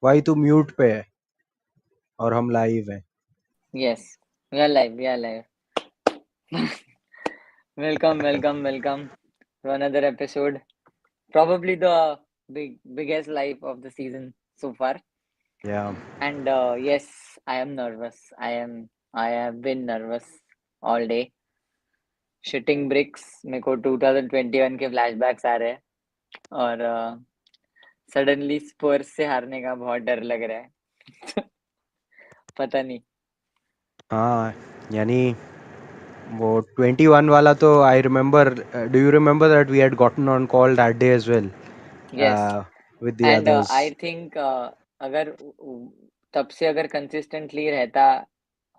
भाई तू म्यूट पे है और हम लाइव हैं. Yes, we are live. We are live. Welcome to another episode. Probably the biggest live of the season so far. Yeah. And yes, I am nervous. I have been nervous all day. Shitting bricks. मेरे को 2021 के flashbacks आ रहे हैं और suddenly स्पर्स से हारने का बहुत डर लग रहा है. पता नहीं. हाँ यानी वो 21 वाला तो I remember. Do you remember that we had gotten on call that day as well Yes. With the and others. I think अगर तब से अगर कंसिस्टेंटली रहता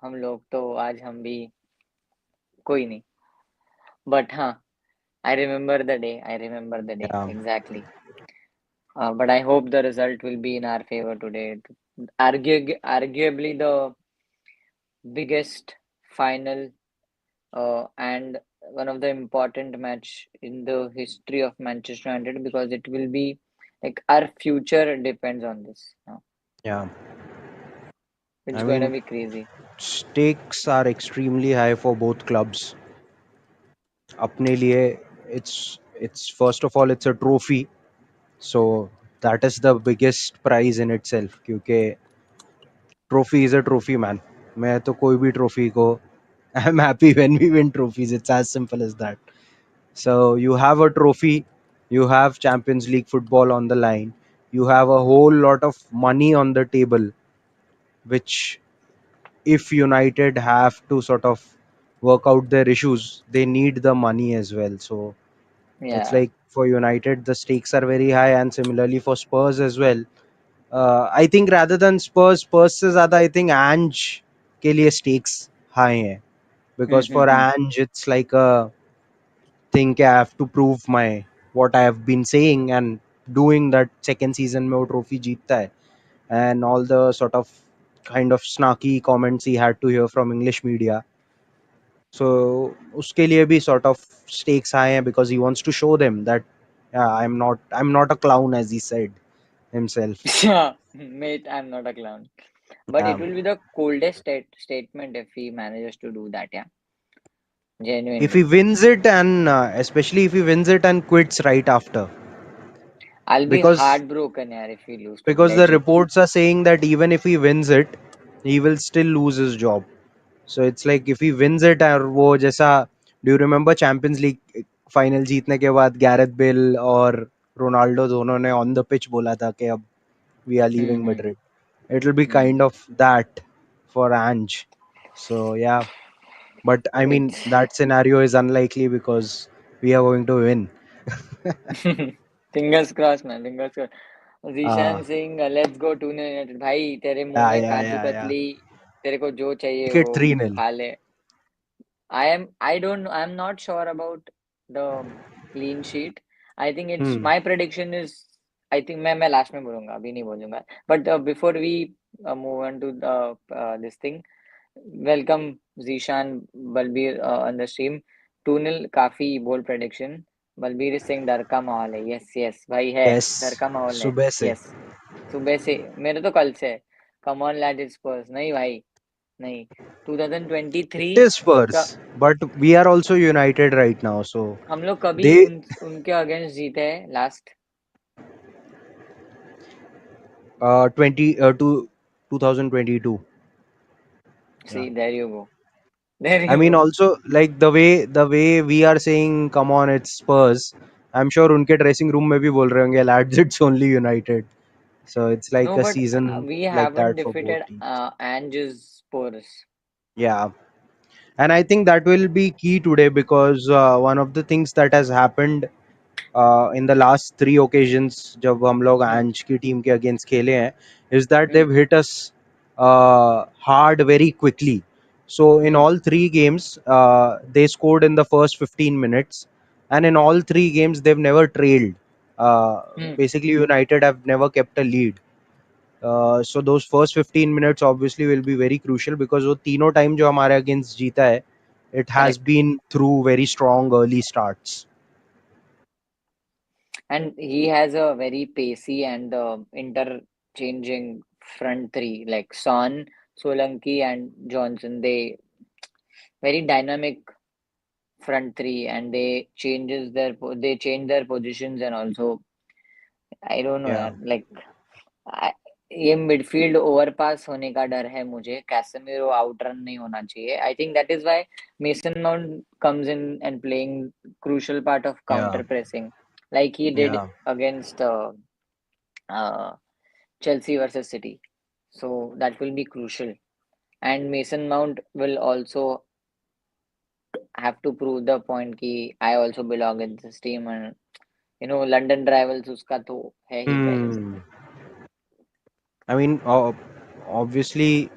हम लोग तो आज हम भी कोई नहीं. बट हाँ, I remember the day Yeah. Exactly. But I hope the result will be in our favour today. Arguably the biggest final and one of the important match in the history of Manchester United, because it will be like our future depends on this. Yeah. It's I going to mean, be crazy. stakes are extremely high for both clubs. अपने लिए it's first of all it's a trophy. So that is the biggest prize in itself क्योंकि trophy is a trophy man. मैं तो कोई भी trophy को I'm happy when we win trophies. It's as simple as that. So you have a trophy, you have Champions League football on the line, you have a whole lot of money on the table, which if United have to sort of work out their issues, they need the money as well. So it's Yeah. like for United, the stakes are very high, and similarly for Spurs as well. I think rather than Spurs से ज़्यादा I think Ange के लिए stakes high हैं, because for Mm-hmm. Ange it's like a think I have to prove my what I have been saying and doing that second season में वो trophy जीतता है, and all the sort of kind of snarky comments he had to hear from English media. So उसके लिए भी sort of stakes high हैं because he wants to show them that yeah, I'm not a clown as he said himself. Yeah, mate, I'm not a clown. But it Yeah. will be the coldest statement if he manages to do that, yeah. If he Genuinely. wins it and especially if he wins it and quits right after, I'll be because heartbroken, yeah, if we lose today. because the Legit. reports are saying that even if he wins it, he will still lose his job. So it's like if he wins it और वो जैसा do you remember Champions League final जीतने के बाद Gareth Bale और Ronaldo दोनों ने on the pitch बोला था कि अब we are leaving Mm-hmm. Madrid. It will be Mm. kind of that for Ange. So yeah, but I mean It's that scenario is unlikely because we are going to win. fingers crossed, man. Fingers crossed. uh, Zeeshan Singh, let's go to United. भाई तेरे मुंह yeah, में yeah, काजू yeah, yeah. Katli. तेरे को जो चाहिए Make वो it 3-0. खा ले. I'm not sure about the clean sheet. I think it's Hmm. my prediction is. I think मैं लास्ट में बोलूंगा, अभी नहीं बोलूंगा. But before we move on to the this thing, welcome Zishan, Balbir on the stream. 2-0 काफी bold prediction. Balbir is saying डर का माहौल है. Yes भाई है. Yes. डर का माहौल है. सुबह से. Yes. सुबह से. मेरे तो कल से है. Come on lad, it's Spurs. नहीं भाई, नहीं. It 2023 is का Spurs, but we are also united right now. So हम लोग कभी they उनके अगेंस्ट जीते हैं last. 2022. See Yeah. There you go. There I you mean, go. also like the way we are saying, come on, it's Spurs. I'm sure उनके dressing room में भी बोल रहे होंगे, lads, it's only United. So it's no like a but season we like haven't that for both defeated teams. Ange's Spurs. Yeah, and I think that will be key today because one of the things that has happened in the last three occasions जब हम लोग एंज की team के against खेले हैं is that they've hit us hard very quickly. So in all three games they scored in the first 15 minutes, and in all three games they've never trailed. Basically United have never kept a lead. So those first 15 minutes obviously will be very crucial because वो तीनों time जो हमारे against जीता है it has correct. been through very strong early starts. And he has a very pacey and changing front three like Son, Solanki, and Johnson. They very dynamic front three, and they change their positions, and also I don't know Yeah, यार like I- ये midfield overpass होने का डर है मुझे Casemiro out run नहीं होना चाहिए I think that is why mason mount comes in and playing crucial part of yeah, counter pressing like he did yeah. against uh, Chelsea versus City. So that will be crucial. And Mason Mount will also have to prove the point कि I also belong in this team and London rivals उसका तो है ही guys. Hmm. I mean, obviously,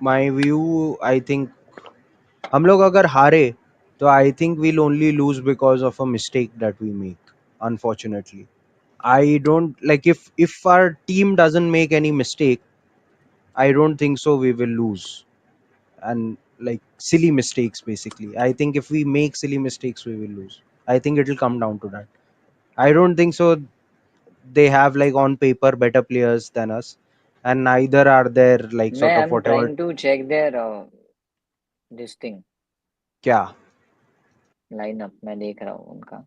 my view, I think हम लोग अगर हारे तो I think we'll only lose because of a mistake that we make. Unfortunately, I don't like if our team doesn't make any mistake. I don't think so. We will lose and like silly mistakes basically. I think if we make silly mistakes, we will lose. I think it will come down to that. I don't think so. They have like on paper better players than us, and neither are there like मैं sort of I'm whatever. trying to check their this thing क्या lineup मैं देख रहा हूँ उनका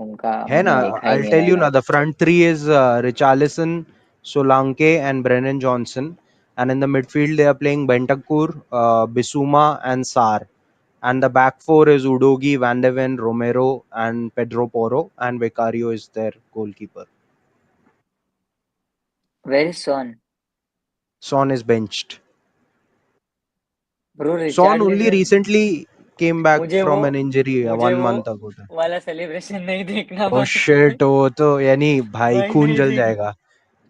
उनका है ना? मैंने देखा ही I'll नहीं tell you now. lineup. The front three is Richarlison, Solanke, and Brennan Johnson, and in the midfield they are playing Bentancur, Bissouma, and Sarr. And the back four is Udogi, Van de Ven, Romero, and Pedro Porro, and Vicario is their goalkeeper. Where is Son? Son is benched. Bro Son only Richarlison recently came back मुझे वो from an injury मुझे 1 month ago. वाला celebration नहीं देखना ओ भाई shit, वो तो यानी भाई भाई खून नहीं जल देखना जाएगा.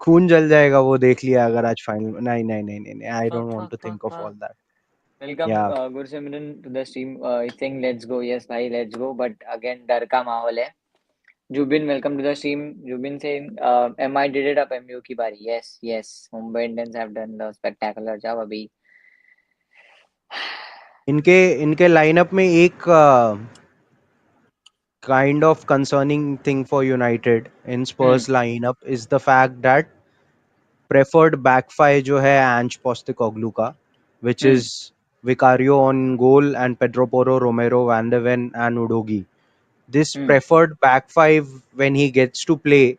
खून जल जाएगा वो देख लिया अगर आज फाइनल. नहीं नहीं नहीं नहीं, I fuck don't want fuck to fuck think of fuck all that. Welcome, या Gursimran, to the stream. I think let's go. Yes, bhai, let's go. But again, डर का माहौल है. Jubin, welcome to the stream. Jubin saying, MI did it up MU की बारी. Yes, yes. Mumbai Indians have done the spectacular job अभी. इनके इनके lineup में एक kind of concerning thing for United in Hmm, Spurs lineup is the fact that preferred back five जो है एंज Postecoglou का, which hmm, is Vicario on goal and Pedro Porro, Romero, Van de Ven, and Udogi. This hmm, preferred back five, when he gets to play,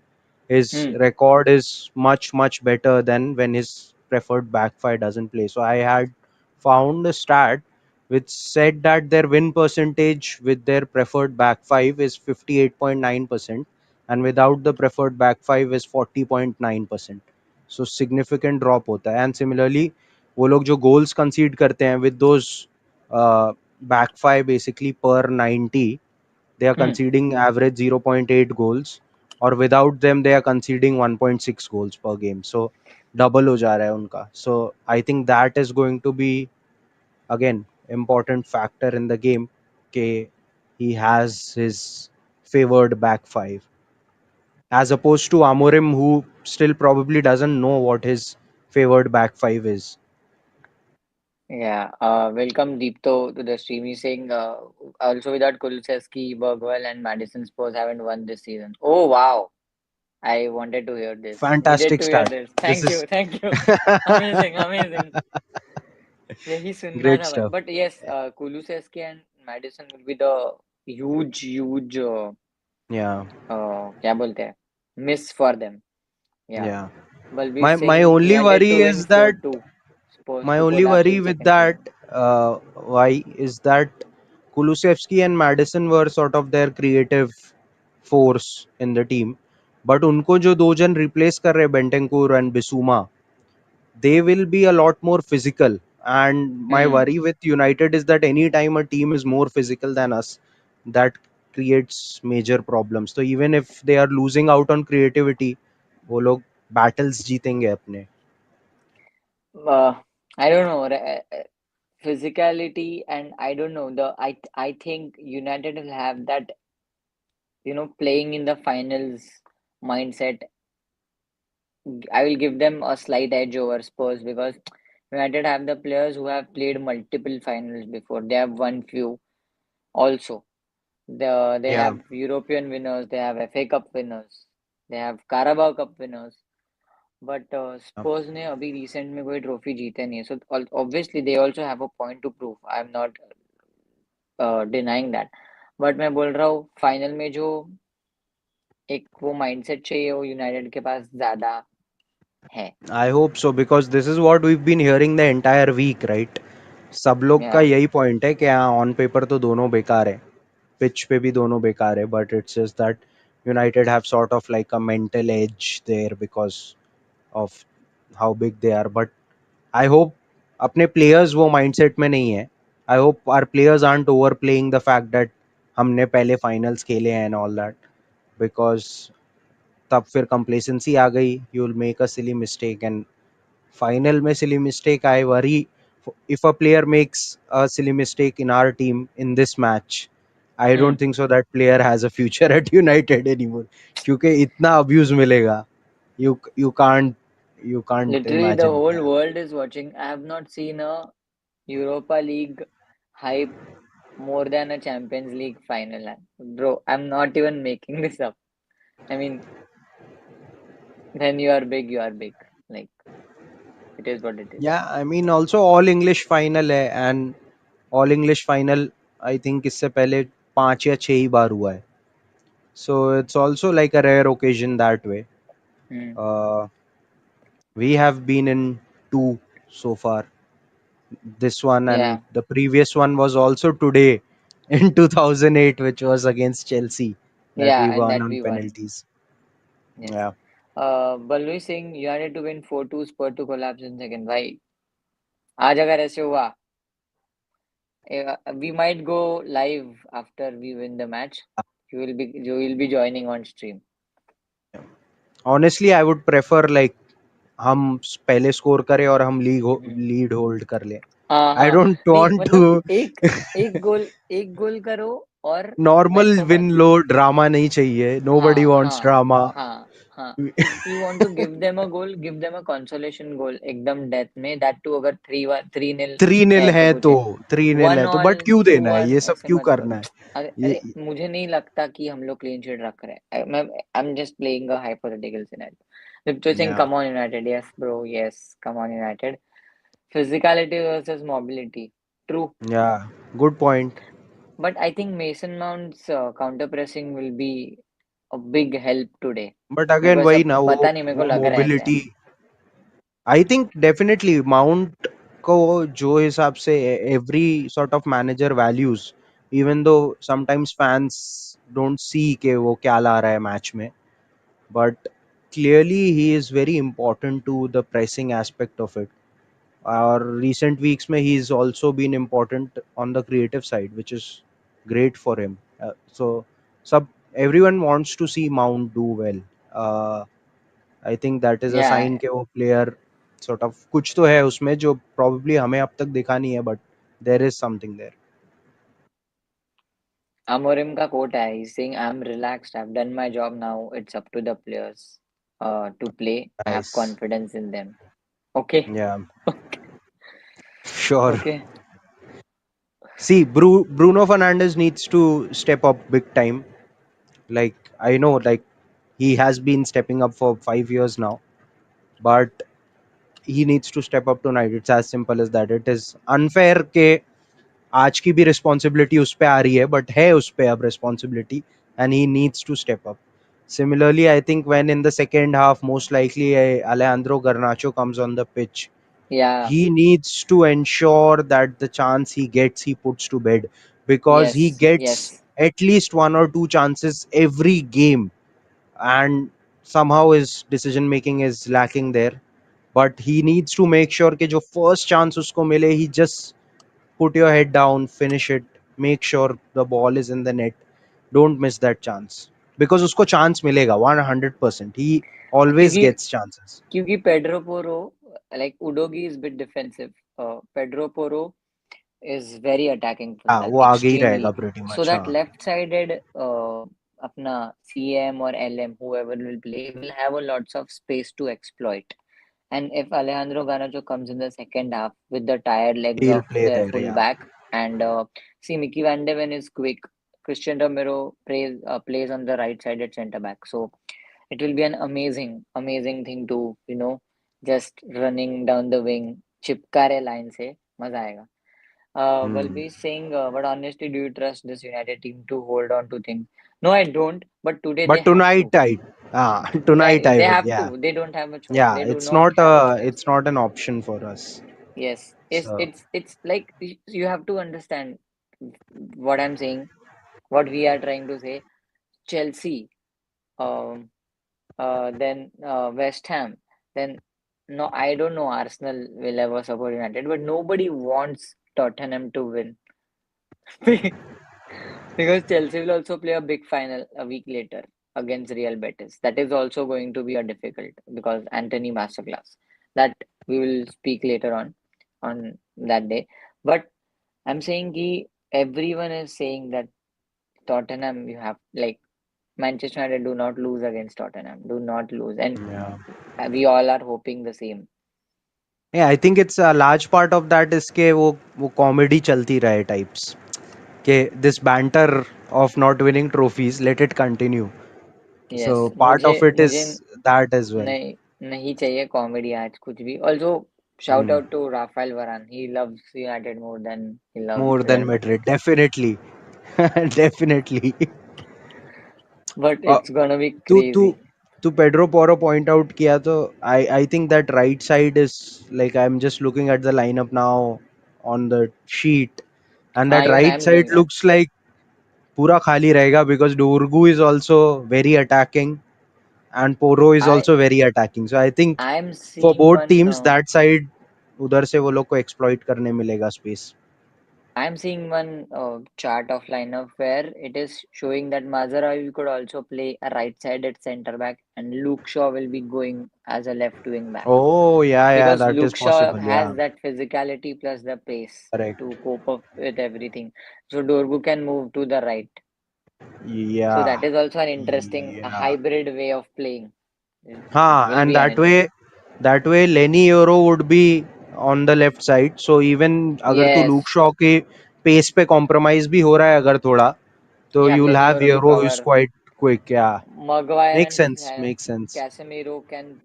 his hmm. record is much better than when his preferred back five doesn't play. So I had found a stat which said that their win percentage with their preferred back five is 58.9%, and without the preferred back five is 40.9%. So significant drop होता है. And similarly वो लोग जो goals concede करते हैं with those back five basically per 90, they are Hmm. conceding average 0.8 goals, or without them they are conceding 1.6 goals per game. So double हो जा रहा है उनका. So I think that is going to be again important factor in the game. Okay, he has his favored back five as opposed to Amorim, who still probably doesn't know what his favored back five is. Yeah. Welcome Deepto to the stream. He's saying, also without Kulusevski, Bergwall, and Madison, Spurs haven't won this season. Oh wow. I wanted to hear this. Needed Fantastic to hear start. this. This Thank you. is Thank you. Amazing. Amazing. यही सुनना great था भाई stuff. But yes Kulusevski and Maddison will be the huge Yeah, क्या बोलते हैं miss for them या yeah. Balbir My Singh only wanted worry to win is that 4-2 supposed my to only collapse worry in with second that period. why is that Kulusevski and Madison were sort of their creative force in the team, but उनको जो दो जन replace कर रहे हैं बेंटेंकुर and Bissouma, they will be a lot more physical. And my Hmm. worry with United is that anytime a team is more physical than us, that creates major problems. So even if they are losing out on creativity, वो लोग battles जीतेंगे अपने. uh, I don't know physicality and I don't know the I think United will have that playing in the finals mindset. I will give them a slight edge over Spurs because United have the players who have played multiple finals before. They have won few also. They Yeah, have European winners, they have FA Cup winners, they have Carabao Cup winners. But Yeah. स्पर्स ने अभी recent में कोई trophy जीते नहीं है, so obviously they also have a point two prove, I am not denying that, but मैं बोल रहा हूँ फाइनल में जो एक वो माइंडसेट चाहिए वो यूनाइटेड के पास ज्यादा है। I hope so because this is what we've been hearing the entire week, right? सब लोग का या यही पॉइंट है कि हाँ ऑन पेपर तो दोनों बेकार है, पिच पे भी दोनों बेकार है, but it's just that United have sort of like a mental edge there because of how big they are. But I hope अपने प्लेयर्स वो माइंडसेट में नहीं है. I hope our players aren't over playing the fact that हमने पहले finals खेले हैं and all that, because तब फिर कंप्लेसेंसी आ गई. You will make a silly mistake and final में silly mistake I worry if a player makes a silly mistake in our team in this match, I hmm, don't think so that player has a future at United anymore. क्योंकि इतना abuse मिलेगा. You can't literally the imagine. Whole Yeah. World is watching, I have not seen a Europa League hype more than a Champions League final. Bro, I'm not even making this up. I mean, when you are big. Like, it is what it is. Yeah, I mean also all English final है and all English final I think इससे पहले 5 या 6 ही बार हुआ है. So it's also like a rare occasion that way. Hmm. Uh, we have been in 2 so far. This one and Yeah, the previous one was also today in 2008, which was against Chelsea that we yeah, and won that on we won. penalties. Yes. Yeah. Balwi Singh, you had to win 4-2, Spur to collapse in second. भाई, आज अगर ऐसे हुआ, we might go live after we win the match. You will be joining on stream. Honestly, I would prefer like हम पहले score करें और हम हम्म। लीड होल्ड कर लें. हाँ I हाँ, don't नहीं want मतलब to. एक गोल करो और नॉर्मल मैच खत्म। विन लो, ड्रामा नहीं चाहिए. Nobody हाँ wants हाँ drama. हाँ हाँ, if you want to give them a goal, give them a consolation goal एकदम डेथ में, दैट टू अगर 3-1 3-0 थ्री है, निल ऐसे है कुछ तो है, 3-0 वन है तो ऑल बट क्यों टू देना है, वन ये सब ऐसे क्यों मत करना करो। है? अरे ये अरे, मुझे नहीं लगता कि हम लोग क्लीन शीट रख रहे हैं, मैं I am just playing a hypothetical scenario. Dipti Singh, yeah come on United, yes bro, yes, come on United, physicality versus mobility, true. Yeah good point. But I think Mason Mount's counter pressing will be a big help today. But मेरे को again ऐसा वही ना, पता नहीं, मेरे को वो लग रहा है ऐसा है। Mobility I think definitely Mount को जो हिसाब से every sort of manager values, even though sometimes fans don't see के वो क्या ला रहा है मैच में, but clearly he is very important to the pressing aspect of it. और recent weeks में he's also been important on the creative side, which is great for him. So sub everyone wants to see Mount do well. uh, I think that is a या sign कि वो player sort of कुछ तो है उसमें जो probably हमें अब तक दिखा नहीं है, but there is something there. Amorim का कोट है, he's saying I'm relaxed, I've done my job, now it's up to the players to play, I have Nice. confidence in them. Okay. Yeah, sure. Okay. See, Bruno Fernandes needs to step up big time. Like I know, like he has been stepping up for 5 years now, but he needs to step up tonight. It's as simple as that. It is unfair के आज की भी responsibility उस पे आ रही है, but है उस पे अब responsibility and he needs to step up. Similarly, I think when in the second half, most likely Alejandro Garnacho comes on the pitch, Yeah. he needs to ensure that the chance he gets, he puts to bed, because he Yes, gets yes. at least one or two chances every game, and somehow his decision making is lacking there. But he needs to make sure कि जो first chance उसको मिले, he just put your head down, finish it, make sure the ball is in the net. Don't miss that chance because उसको chance मिलेगा 100%. He always क्योंकि gets chances. क्योंकि Pedro Porro, like Udogi is bit defensive. Pedro Porro is very attacking from हाँ that, वो आगे ही रहेगा extremely. pretty So much. that हाँ. left-sided अपना CM or LM, whoever will play, will have a lots of space to exploit. And if Alejandro Garnacho comes in the second half with the tired legs He'll of play their there. Yeah. fullback, and see Mickey Van de Ven is quick, Christian Romero plays on the right side at centre back. So It will be an amazing thing to, just running down the wing, चिपका रहे line से, मजा आएगा. Will Hmm. be saying, but honestly, do you trust this United team to hold on to things? No, I don't. But today they But have tonight, to. tonight I They will. have Yeah, to. They don't have a choice. yeah. They do not have a choice. It's not an option for us. Yes, So it's like you have to understand what I'm saying. What we are trying to say. Chelsea, um, then West Ham, then no, I don't know. Arsenal will ever support United, but nobody wants Tottenham to win. Because Chelsea will also play a big final a week later against Real Betis. That is also going to be a difficult because Anthony Masterclass. That we will speak later on that day. But I'm saying ki everyone is saying that Tottenham you have like Manchester United do not lose against Tottenham. Do not lose. And yeah, we all are hoping the same. yeah. I think it's a large part of that is के वो comedy चलती रहे types. के this banter of not winning trophies, let it continue. Yes So part मुझे of it मुझे is that as well. नहीं नहीं चाहिए कॉमेडी आज कुछ भी also shout Hmm. Out to Rafael Varane he loves United more than he loves More real than Madrid Madrid, definitely, definitely. But Uh, it's gonna be to crazy to to Pedro Porro point out किया तो I think that right side is like I'm just looking at the lineup now on the sheet, and हाँ that even I right am side doing that looks like पूरा खाली रहेगा because Dorgu is also very attacking and Porro is I also very attacking. So I think I am for seeing both one teams that side उधर से वो लोग को exploit करने मिलेगा space. I'm seeing one chart of lineup where it is showing that Mazarawi could also play a right-sided centre back, and Luke Shaw will be going as a left wing back Oh yeah, yeah, because that is Luke Shaw possible. Yeah, has that physicality plus the pace correct. to cope up with everything. So Dorgu can move to the right. So Yeah, that is also an interesting a yeah. hybrid way of playing. It हाँ, will and be an interesting. that way Lenny Euro would be on the left side. So even अगर तू Yes, Luke Shaw के pace पे compromise भी हो रहा है अगर थोड़ा तो yeah, you'll Lenny have Euro to Euro who's cover. quite quick. Yeah, Maguire makes and sense. Makes sense. Casemiro can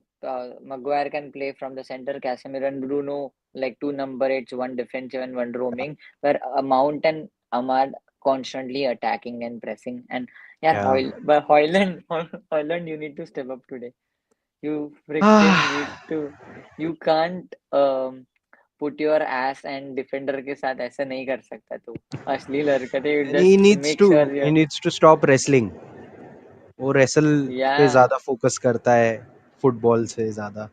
Maguire can play from the center. Casemiro and Bruno like two number eights, one defensive and one roaming. Where Mount and Ahmad constantly attacking and pressing. And yeah, Yeah. Hoyland, Hoyland, you need to step up today. You freaking need Ah, to. You can't put your ass and defender के साथ ऐसा नहीं कर सकता तू. अश्लील हरकतें. You and just make sure he you're. needs to stop wrestling. वो रेसल पे Yeah, ज्यादा फोकस करता है फुटबॉल से ज्यादा.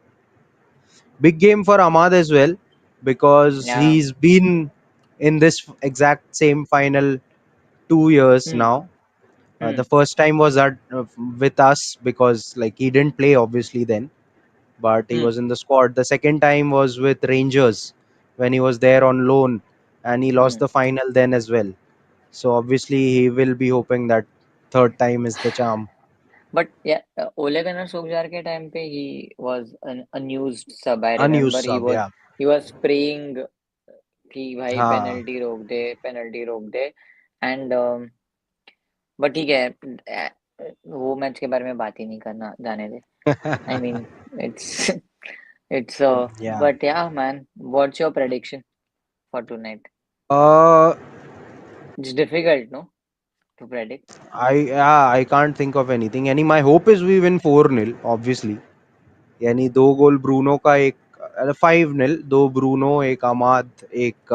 Big game for Ahmad as well because yeah. he's been in this exact same final 2 years Hmm. now. The Hmm. first time was at with us because like he didn't play obviously then, but he Hmm. was in the squad. The second time was with Rangers when he was there on loan and he lost Hmm. the final then as well. So obviously he will be hoping that third time is the charm. But yeah, Ole Gunnar Solskjaer के time पे he was an unused sub. I Unused remember sub, yeah. he was praying कि भाई हाँ. Penalty रोक दे and but ठीक है वो match के बारे में बात ही नहीं करना जाने दे I mean it's it's Yeah. But yeah man what's your prediction for tonight Uh, it's difficult no to predict I can't think of anything. Any my hope is we win 4-0 obviously. यानी दो गोल Bruno का एक 5-0 दो Bruno एक अमाद एक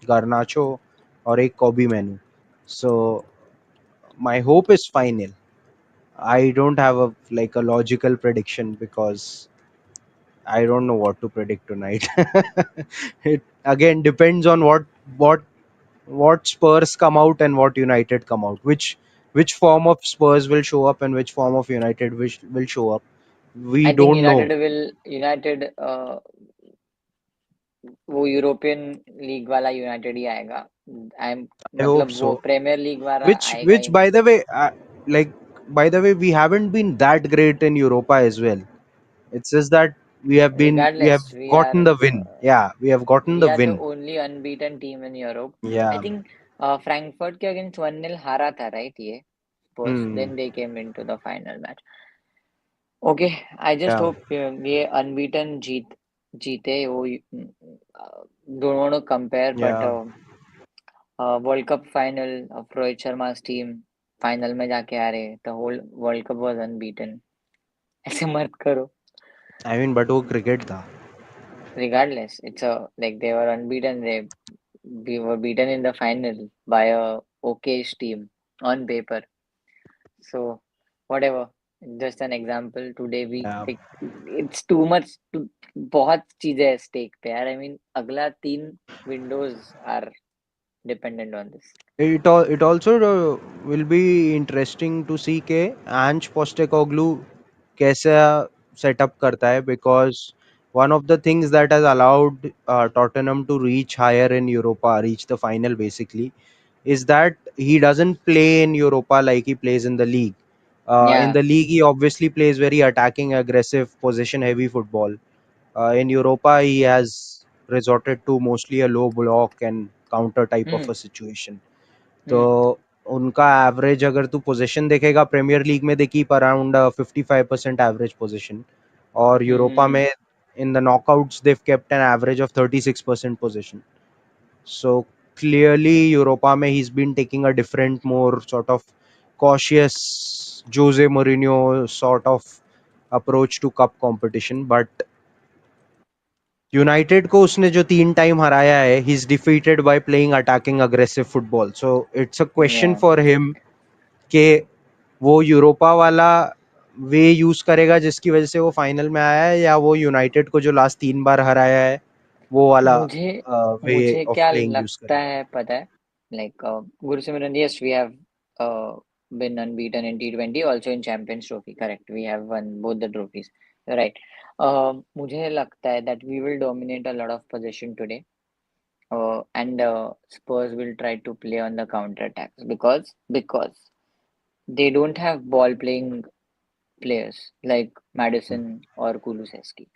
Garnacho और एक Cobie menu so my hope is final. I don't have a like a logical prediction because I don't know what to predict tonight. It again depends on what what Spurs come out and what United come out. Which form of Spurs will show up and which form of United will show up. We I think don't know. United वो European league वाला United ही आएगा I am I hope मतलब वो so. Premiere league वाला आएगा Which ही नहीं by the way, like by the way, we haven't been that great in Europa as well. It's just that we have regardless gotten the win. Yeah, we have gotten we the are the win. only unbeaten team in Europe I Yeah. Think Frankfurt के against 1-0 हारा था right ये Spurs Hmm. Then they came into the final match okay, I just Yeah, hope ये unbeaten जीते वो, don't want to compare but yeah. World cup final of Rohit Sharma team final में जाके आ रहे, the whole world cup was unbeaten. ऐसे मत करो। I mean, but वो क्रिकेट था. Regardless, it's a like they were unbeaten. They were beaten in the final by a okayish team on paper. So whatever, just an example. Today we Yeah. like it's too much. बहुत चीजें है stake पे यार. I mean अगला तीन windows are dependent on this. It also will be interesting to see के Ange Postecoglou कैसा setup करता है, because one of the things that has allowed Tottenham to reach higher in Europa, reach the final basically, is that he doesn't play in Europa like he plays in the league. In Yeah. the league, he obviously plays very attacking, aggressive, possession heavy football. In Europa, he has resorted to mostly a low block and counter type of Hmm. a situation. तो Hmm. उनका average अगर तू possession देखेगा Premier League में, they keep around 55% average possession, और Hmm. Europa Hmm. में in the knockouts they've kept an average of 36% possession. So clearly Europa में he's been taking a different, more sort of cautious Jose Mourinho sort of approach to cup competition. But United को उसने जो 3 time हराया है, he is defeated by playing attacking aggressive football. So it's a question Yeah. For him कि वो Europa वाला वे use करेगा जिसकी वजह से वो फाइनल में आया है, या वो यूनाइटेड को जो लास्ट 3 बार हराया है वो वाला मुझे वे मुझे ऑफ क्या प्लेइंग यूज लगता करेगा. है पता है, like Gursimran, yes we have been unbeaten in T20, also in Champions Trophy, correct, we have won both the trophies, right. मुझे लगता है that we will dominate a lot of possession today, and Spurs will try to play on the counter attacks because they don't have ball playing players like Madison or Kulusevski.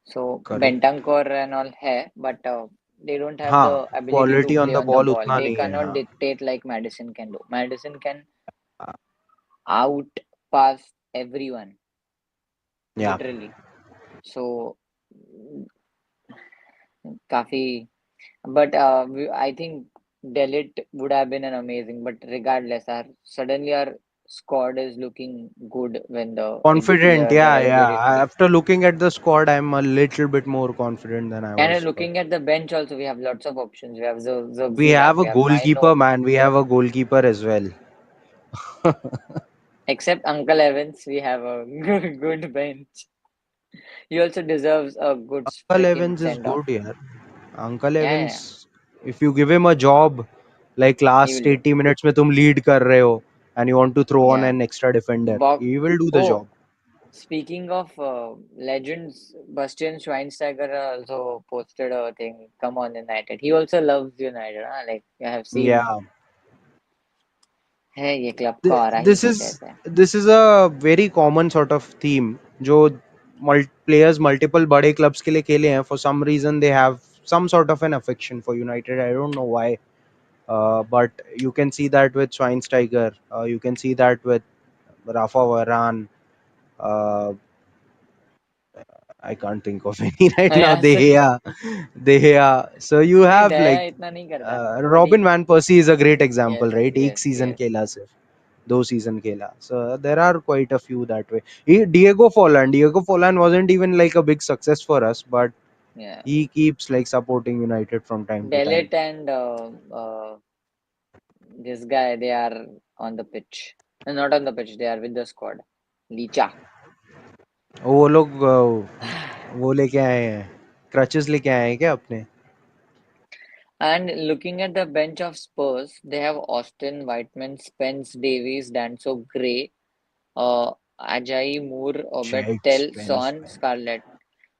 So correct. Bentancur and all है, but they don't have हाँ, the ability to quality on play the on the ball ball. उतना They नहीं है. cannot हाँ. dictate like Madison can do. Madison can out pass everyone, या. literally. So काफी, but I think Delit would have been an amazing. But regardless, our squad is looking good when the Confident, players are yeah, yeah. very fit. After looking at the squad, I'm a little bit more confident than I And was. But looking at the bench also, we have lots of options. We have we Zubzi back, have we a have goalkeeper, Maino. man. We have a goalkeeper as well. Except Uncle Evans, we have a good bench. He also deserves a good Uncle freaking Evans is send off. good, yeah. Uncle Yeah, yeah, yeah. Evans, if you give him a job, like He will last do. 80 minutes में तुम lead कर रहे हो, and you want to throw on Yeah. an extra defender, Bok. he will do the Oh, job. speaking of legends, Bastian Schweinsteiger also posted a thing. Come on, United. He also loves United. Huh? Like I have seen. Yeah. है ये club का और ही this कुछ is ऐसा है. this is a very common sort of theme जो players multiple बड़े clubs के लिए खेले हैं. For some reason they have some sort of an affection for United. I don't know why. But you can see that with Schweinsteiger. You can see that with Rafa Varane. Uh, I can't think of any right now. Yeah, De so, Gea, De Gea. So you नहीं have Daya like इतना नहीं करता. वो Robin ठीक. van Persie is a great example, Yes, right? एक yes, season yes. खेला सिर्फ, दो season खेला. So there are quite a few that way. Diego Forlan wasn't even like a big success for us, but Yeah. he keeps like supporting United from time to time. Delit and this guy, they are on the pitch. Not on the pitch, they are with the squad. Licha. वो लोग वो लेके आए हैं, crutches लेके आए हैं क्या अपने? And looking at the bench of Spurs, they have Austin, Whiteman, Spence, Davies, Danso, Gray, Ajayi, Moore, Shit, Bettel, Spence, Son, man. Scarlett.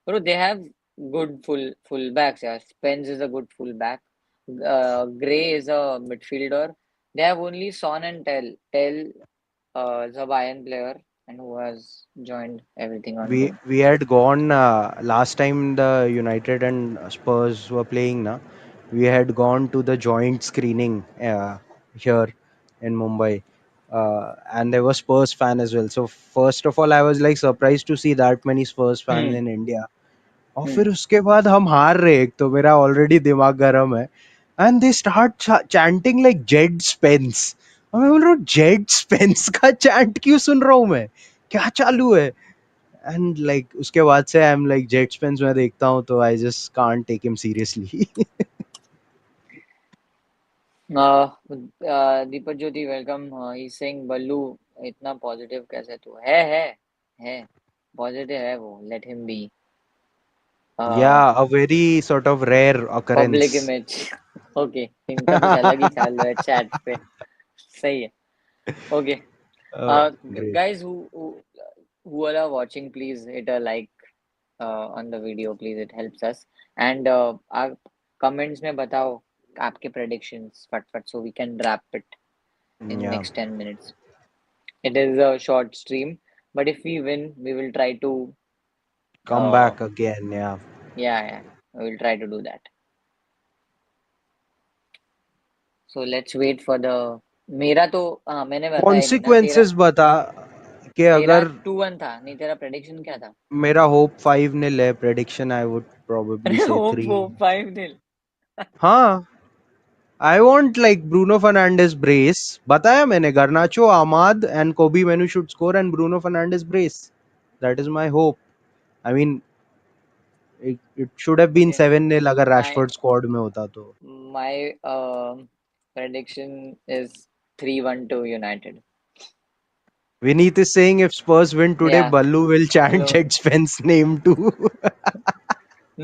Bro, they have good fullbacks. Yeah, Spence is a good fullback. Gray is a midfielder. They have only Son and Tell. Tell is a Bayern player and who has joined everything on we good. we had gone last time the United and Spurs were playing na. We had gone to the joint screening here in Mumbai. and there was Spurs fan as well. So first of all, I was like surprised to see that many Spurs fans Hmm. in India. और Hmm. फिर उसके बाद हम हार रहे, एक तो मेरा ऑलरेडी दिमाग गर्म है, and they start chanting like Djed Spence, और मैं बोल रहा हूँ जेड स्पेंस का चैंट क्यों सुन रहा हूँ मैं, क्या चालू है? एंड लाइक उसके बाद से I am like Djed Spence मैं देखता हूँ तो I just can't take him seriously. Deepak Jyoti welcome. He saying Ballu इतना पॉजिटिव कैसे तू है पॉजिटिव है वो. Let him be. Yeah a very sort of rare public occurrence. Image. Okay. इनका कुछ अलग ही चाल रहा है चैट पे. सही है. Okay. Great. Guys who are watching, please hit a like on the video, please. It helps us. And आप comments में बताओ आपके predictions फट so we can wrap it in Yeah, next 10 minutes. It is a short stream, but if we win, we will try to come uh, back again. Yeah, yeah, we will try to do that. So let's wait for the. मेरा तो हाँ मैंने बताया नहीं ना. तेरा consequences बता कि तेरा अगर 2-1 था नहीं. तेरा prediction क्या था? मेरा होप 5-0 है, प्रेडिक्शन आई वुड प्रोबेबली अरे से होप 3. होप 5-0. हाँ, I want like Bruno Fernandes brace, बताया मैंने, garnacho, Amad and Kobbie Mainoo should score and Bruno Fernandes brace. That is my hope. I mean it should have been Okay. 7-0 अगर My Rashford squad में होता तो. my prediction is 3-1 to United. Vineet is saying if Spurs win today, Yeah. Ballu will chant Hello. Jet Spence name too.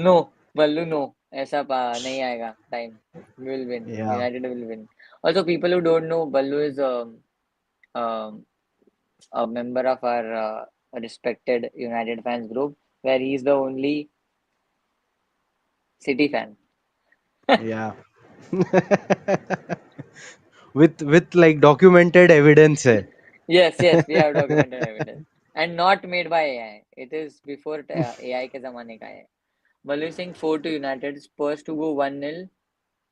No, Ballu, no. ऐसा नहीं आएगा time. We will win. Yeah, United will win. Also, people who don't know, Ballu is um a member of our respected United fans group, where he is the only City fan. yeah. With like documented evidence है. Yes, yes, we have documented evidence. And not made by AI. It is before AI के ज़माने का है. Ballu Singh 4 to United, Spurs to go 1-0,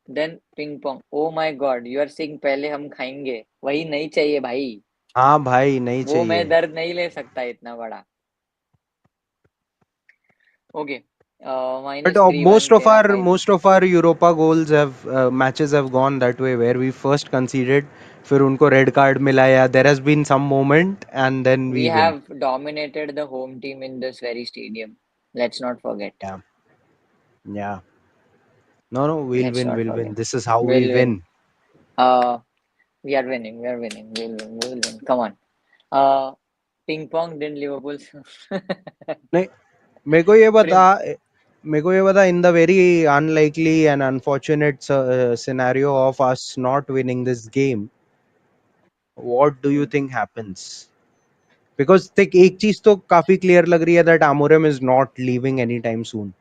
then ping pong. Oh my God, you are saying पहले हम खाएंगे. वही नहीं चाहिए भाई. हाँ भाई नहीं वो मैं चाहिए. दर्द नहीं ले सकता इतना बड़ा. Okay. But Minus 3-1 तेरा most 5. of our Europa goals have matches have gone that way where we first conceded, फिर उनको red card मिला, या there has been some moment and then We we win. have dominated the home team in this very stadium. Let's not forget. Yeah, yeah. No, no, we'll Let's win, not we'll win. forget. This is how we We'll win. win. Uh, we are winning. We are winning. We'll win. We will win. Come on. Uh, Ping pong didn't Liverpool. नहीं, मेरे को ये बता, Prim. मेरे को ये बता, in the very unlikely and unfortunate scenario of us not winning this game, what do you Hmm. think happens? Because देख एक चीज तो काफी क्लियर लग रही है that Amorim is not leaving anytime soon.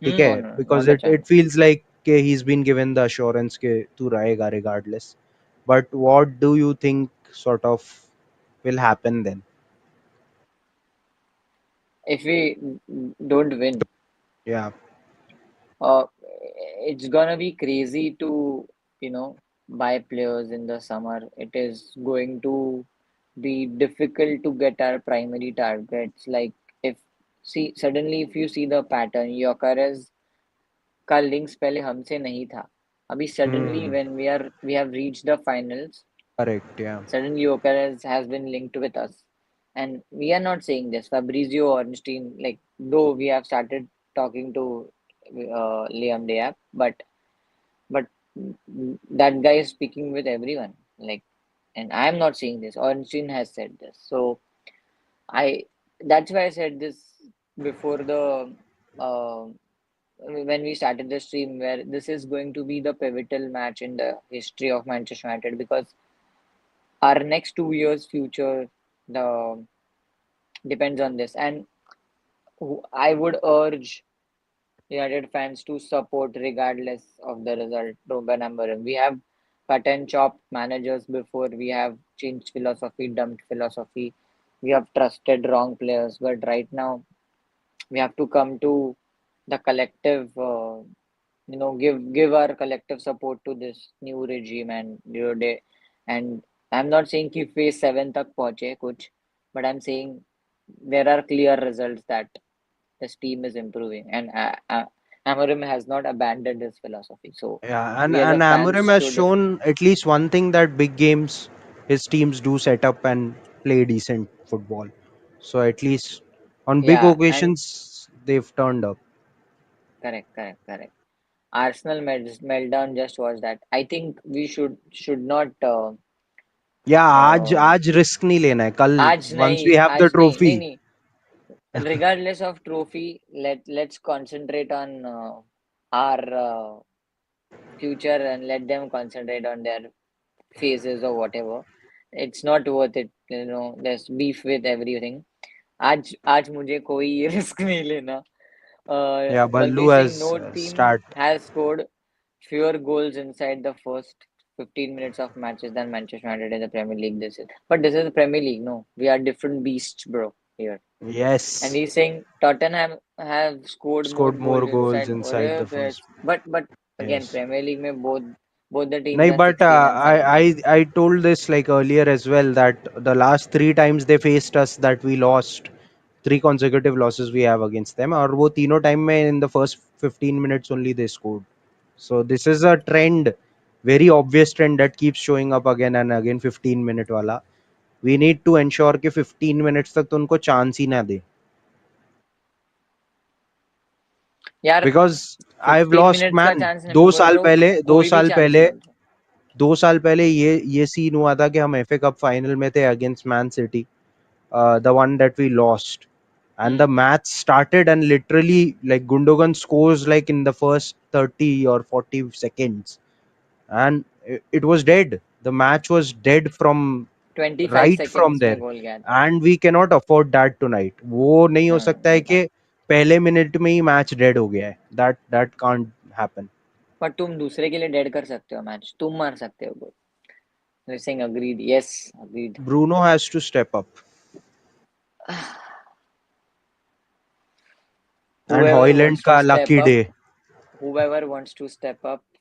ठीक है, No, no, because not a it chance. feels like कि he's been given the assurance कि तू रहेगा regardless. But what do you think sort of will happen then? If we don't win, Yeah. uh, it's gonna be crazy to, you know, buy players in the summer. It is going to be difficult to get our primary targets. Like if see suddenly if you see the pattern, Gyökeres का links पहले हमसे नहीं था. अभी suddenly Hmm. when we have reached the finals, Correct. Yeah. suddenly Gyökeres has been linked with us. And we are not saying this. Fabrizio Ornstein, like though we have started talking to Liam Diab, but that guy is speaking with everyone. Like, and I am not saying this. Ornstein has said this. So I that's why I said this before the uh, when we started the stream, where this is going to be the pivotal match in the history of Manchester United, because our next 2 years future the depends on this. And I would urge United fans to support regardless of the result. Ruben Amorim. We have cut and chopped managers before. We have changed philosophy, dumped philosophy. We have trusted wrong players. But right now, we have to come to the collective. Give our collective support to this new regime and and I'm not saying कि phase 7 तक पहुंचे कुछ, but I'm saying there are clear results that his team is improving, and Amorim has not abandoned his philosophy. So Yeah, we as a and fans Amorim has should, shown at least one thing, that big games his teams do set up and play decent football. So at least on big yeah, and occasions they've turned up. correct. Arsenal meltdown, just was that. I think we should not. या आज Uh, आज risk नहीं लेना है कल. Once we have the आज नहीं, trophy. नहीं. Regardless of trophy, let's concentrate on our future, and let them concentrate on their phases or whatever. It's not worth it, there's beef with everything. आज मुझे कोई रिस्क नहीं लेना. Yeah, Ballu Balbir Singh, has no team start. has scored fewer goals inside the first 15 minutes of matches than Manchester United in the Premier League this is. But this is the Premier League, no. We are different beasts, bro, here. And Yes, he's saying Tottenham have scored more scored more goals goals inside. inside the first. But again, Yes. Premier League में both the teams No, have but 16 and 17. I told this like earlier as well, that the last three times they faced us, that we lost, three consecutive losses we have against them, और वो तीनों time में in the first 15 minutes only they scored. So this is a trend, very obvious trend that keeps showing up again and again. 15-minute वाला. We need to ensure कि 15 minutes तक तो उनको chance ही ना दे. यार Because I've 15 lost मिनट्स का man. Chance नहीं, दो मैं बोल साल रहा हूँ. पहले दो कोई भी साल चांस पहले बोल रहा हूँ. 2 साल पहले ये सीन हुआ था कि हम एफए कप फाइनल में थे against man city, the one that we lost, and the hmm. match started and literally like Gundogan scores like in the first 30 or 40 seconds, and it was dead. The match was dead from 25 right from seconds में there, गोल गया था. and we cannot afford that tonight. वो नहीं हो सकता है बता. कि पहले मिनट में ही मैच डेड हो गया है. That can't happen. पर तुम दूसरे के लिए डेड कर सकते हो मैच, तुम मार सकते हो गोल. Saying agreed, yes, agreed. Bruno has to step up, and Whoever Hoyland wants to का step lucky up, day.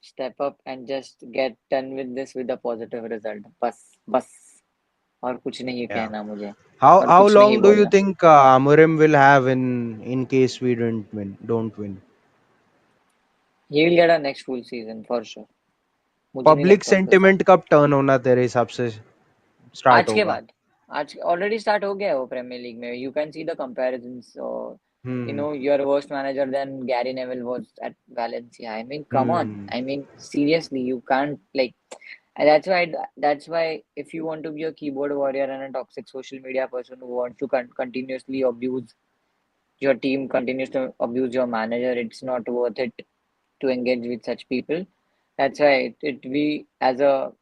step up and just get done with this with a positive result. बस और कुछ नहीं Yeah. कहना मुझे, और How कुछ नहीं long do you बोलना. think Amorim will have in case we don't win? He will get a next full season for sure. मुझे नहीं पब्लिक लगता उसको सेंटिमेंट कब टर्न होना तेरे हिसाब से स्टार्ट आज के होगा? बाद. आज ऑलरेडी स्टार्ट हो गया है वो प्रीमियर लीग में. You can see the comparisons. Hmm. You're a worst manager than Gary Neville was at Valencia. I mean, come on. Hmm. I mean, seriously, you can't like. And that's why if you want to be a keyboard warrior and a toxic social media person who wants to continuously abuse your team, continues to abuse your manager, it's not worth it to engage with such people. That's why we as a,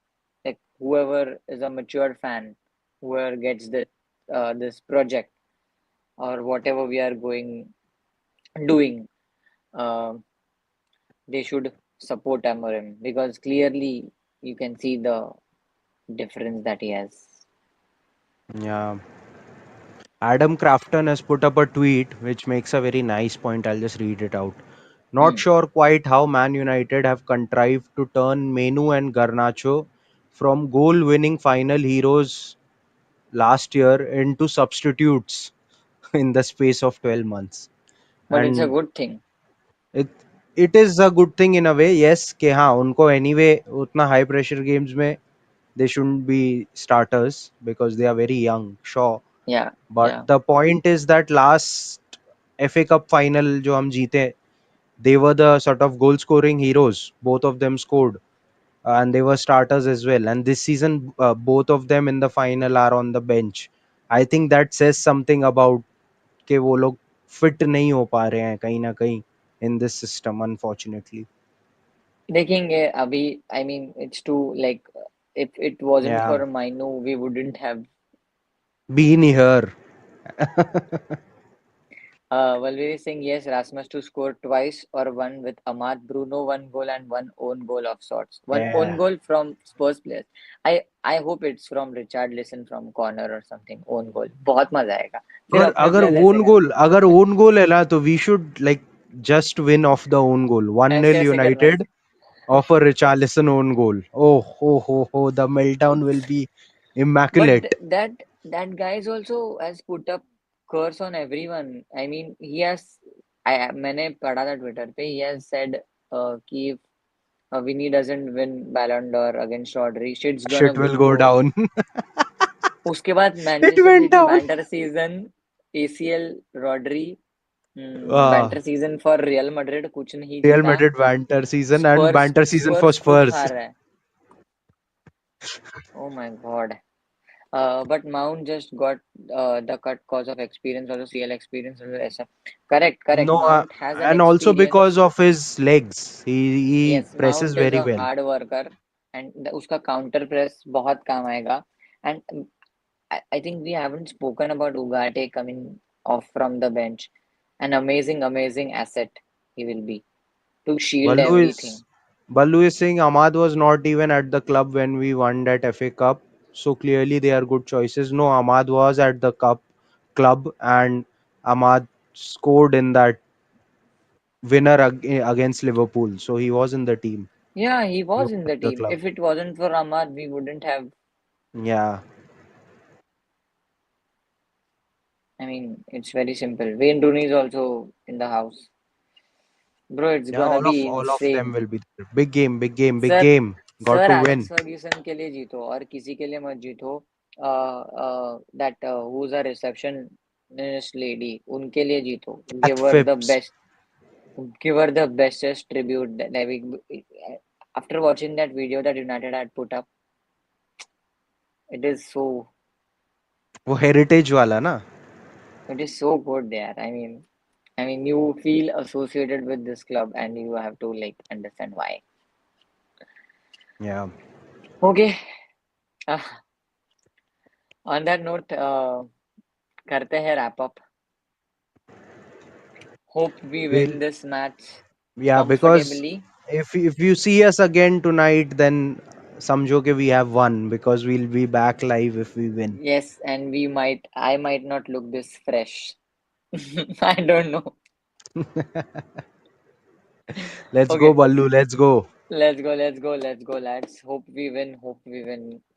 like, whoever is a mature fan, whoever gets this project or whatever we are doing, uh, they should support Amorim, because clearly you can see the difference that he has. Yeah. Adam Crafton has put up a tweet which makes a very nice point. I'll just read it out. Not Hmm. sure quite how Man United have contrived to turn Menu and Garnacho from goal winning final heroes last year into substitutes in the space of 12 months. But it's a And good thing. it it is a good thing in a way, yes, कि हाँ उनको anyway उतना high pressure games में they shouldn't be starters because they are very young, sure. Yeah, But yeah. the point is that last FA Cup final जो हम जीते, they were the sort of goal scoring heroes. Both of them scored, and they were starters as well. And this season, both of them in the final are on the bench. I think that says something about कि वो लोग fit नहीं हो पा रहे हैं कहीं ना कहीं in this system, unfortunately. देखेंगे अभी. I mean, it's too like, if it wasn't Yeah, for Mainu, we wouldn't have. been here. Valverde saying yes, Rasmus to score twice or one with Ahmad. Bruno one goal and one own goal of sorts. One own Yeah. goal from Spurs players. I hope it's from Richard Listen from corner or something. Own goal. बहुत मजा आएगा. फिर अगर अपने अगर players ऐसे own करना. गोल अगर ओन गोल है ना तो we should like just win off the own goal. ऐसे 1-0 ऐसे करना है. United off a Richarlison own goal. Oh, ho, ho, ho, the meltdown will be. But Immaculate. that guy is also has put up curse on everyone. I mean, he has. मैंने पढ़ा था Twitter पे. He has said कि if Vinny doesn't win Ballon d'Or against Rodri, shit's gonna Shit will go go. down. उसके बाद It Manchester went city down. Banter season, ACL Rodri, Ah, banter season for real Madrid कुछ नहीं Real जीता. Madrid banter season and Spurs banter season for स्पर्स खुद Spurs. हार रहा है. Oh my God. But Mount just got the cut cause of experience, also CL experience, also ऐसा. Correct, correct. No, Mount has that and also because experience. of his legs, he Yes, presses Mount is very a well. hard worker, and उसका counter press बहुत काम आएगा. And I think we haven't spoken about Ugarte coming off from the bench. An amazing, amazing asset he will be to shield Ballu everything. is Ballu is saying Ahmad was not even at the club when we won that FA Cup, so clearly they are good choices. No, Ahmad was at the club, and Ahmad scored in that winner against Liverpool, so he was in the team. Yeah, he He was was in at the the team. club. If it wasn't for Ahmad, we wouldn't have. Yeah, I mean, it's very simple. Wayne Rooney is also in the house. Bro, it's yeah. gonna be All of them insane. will be there. Big game, big game, big sir game. Got sir to Alex win. Ferguson के लिए जीतो और किसी के लिए मत जीतो. That who's a receptionist lady, उनके लिए जीतो. At Give her the Phipps. best. Give her the bestest tribute. After watching that video that United had put up, it is so वो हेरिटेज वाला ना. it is so good there. I mean, you feel associated with this club, and you have to like understand why. Yeah. Okay. Uh, on that note, करते हैं wrap up. Hope we We'll win this match Yeah, because comfortably. if you see us again tonight, then समझो कि we have won because we'll be back live if we win. Yes, and I might not look this fresh. I don't know. Let's go, Okay, Ballu. Let's go. let's go, lads. Hope we win.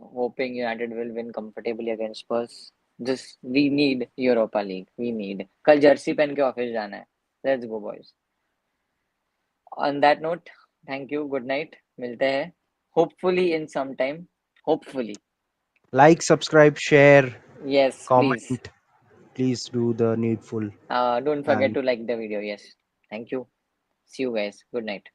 Hoping United will win comfortably against Spurs. Just we need Europa League. We need. कल Jersey पहन के office जाना है. Let's go, boys. On that note, thank you. Good night. मिलते हैं. Hopefully in some time. Hopefully. Like, subscribe, share, Yes, please. comment. Please do the needful. Don't forget And to like the video. Yes. Thank you. See you guys. Good night.